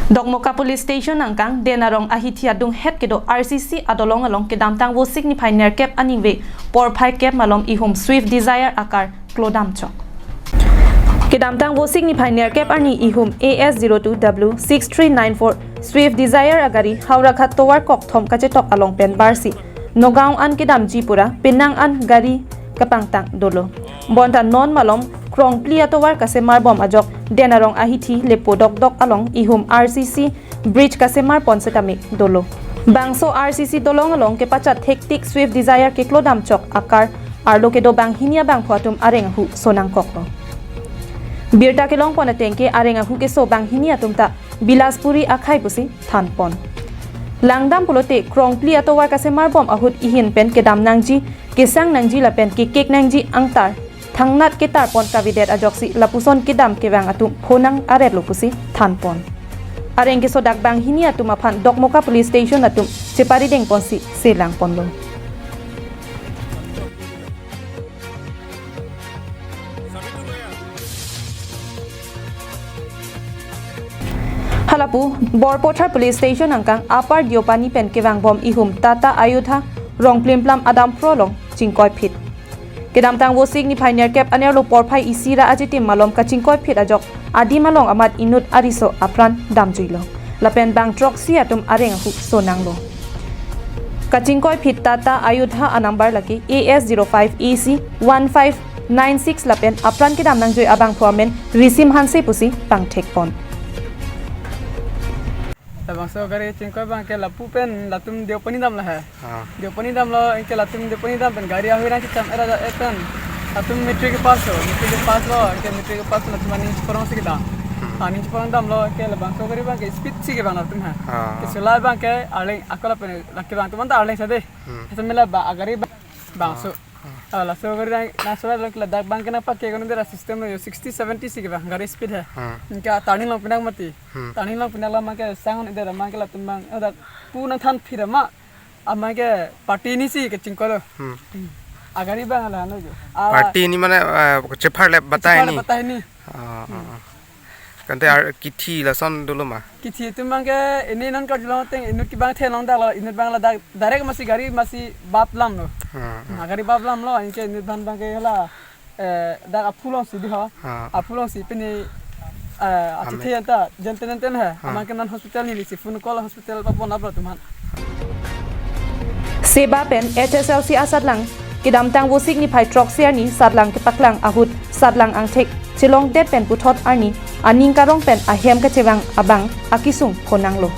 Dokmoka Police Station angkang Denarong RCC adung het kedo RCC adolong along kedam tang wo signify nerkep aningwe por phai kep malom ehum Swift Desire akar klodam chok. Kedam tang wo signify nerkep ani ehum AS02W6394 Swift Desire agari haura khat towar kok thom kache tok along pen barsi Nogao an kedam jipura penang an gari kapangtang dolo bonta non malom krong plia towar kasemar bom ajok Denarong RCC lepo dok along ehum RCC Bridge kasemar ponsetami dolo bangso RCC dolong along ke pachat hectic Swift Desire ke klodam chok akar arlo ke do banghini bang phatum areng hu sonang koklo birta ke long pona tengke areng hu ke so banghini atumta Bilaspuri akhai pusi thanpon langdam pulote krong plia towar kasemar bom ahut ihin pen ke dam nangji kesang nangji la pen ke kek nangji angtar Thangnat kita pon kavidet ajoksi lapuson kidam kewang atum phonang aret lopusi thanpon areng ke sodak banghini atum aphan Dokmoka Police Station atum chepari deng ponsi selang ponlo halapu Borpothar Police Station angkang apar diopani pen kewang bom ehum tata ayudha rong plimplam adam prolong chingkoi phit kedam tang wo signify nerkep anerlo porphai isira ajitim malom kachingkoi phit ajok adi malong amat inut ariso apran damjuilo lapen bang troxi atum areng hu sonanglo kachingkoi phit tata ayudha anambar laki AS05EC1596 lapen apran kedam nangjoi abang phomen risim hanse pusi pangthek pon bangso gari cingkoi bang ke lapu pen latum diopani dam lah hai diopani dam lo ke latum diopani dam pen gari ahira kita era etan latum metric ke pas lo ke metric ke pas latum ani porong sikita ani porong dam lo ke bangso gari bang ke speed si ke bang latum hai ke sulai bang ke areng akola pen laki bang tuman ta areng sade itu mela agari bangso la so gari na so la dak bang ke na pak ke dera system yo 60 70 si ke bang gari speed hai इनका तानी लोग पिनाक मती तानी लोग पिनाक ला माके सांगन इधर माके ला तुम अदा पूना थान फिर मा अब माके पार्टी नहीं सी के चिंको लो आगरी बांग ला नो जो पार्टी नहीं माने चेफार ले बताए नहीं कंते किथी लसन दुलो मा किथी तुम माके इन्हीं नन कर लो तें इन्हीं की बांग थे लोग दा इन्हीं बांग ला डायरेक्ट मसी गाड़ी मसी बाप लाम लो आगरी बाप लाम लो इनके इन्हीं बांग के ला दा अपुलों सी दी हो अपुलों सी पिनी अतिथि अंता जनते है हमारे नन हॉस्पिटल नहीं लिसी फोन कॉल हॉस्पिटल पर फोन आपला तुमान सेबा pen HSLC asadlang kidam tang wo signify troxia ni sadlang ke paklang ahut sadlang angthek chilong det pen puthot arni aning karong pen ahem ka chewang abang akisung phonanglo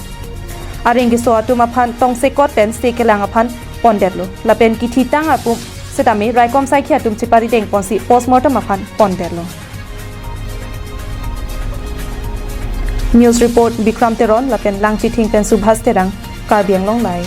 areng gi so atuma phan tong sekot pen sekelang aphan pondetlo lapen ki thitang apum setame raikom saikhi atum chipari deng ponsi postmortem aphan pondetlo News report Bikram Teron lapen langchi thing pen Subhas Terang Karbiang Long Lai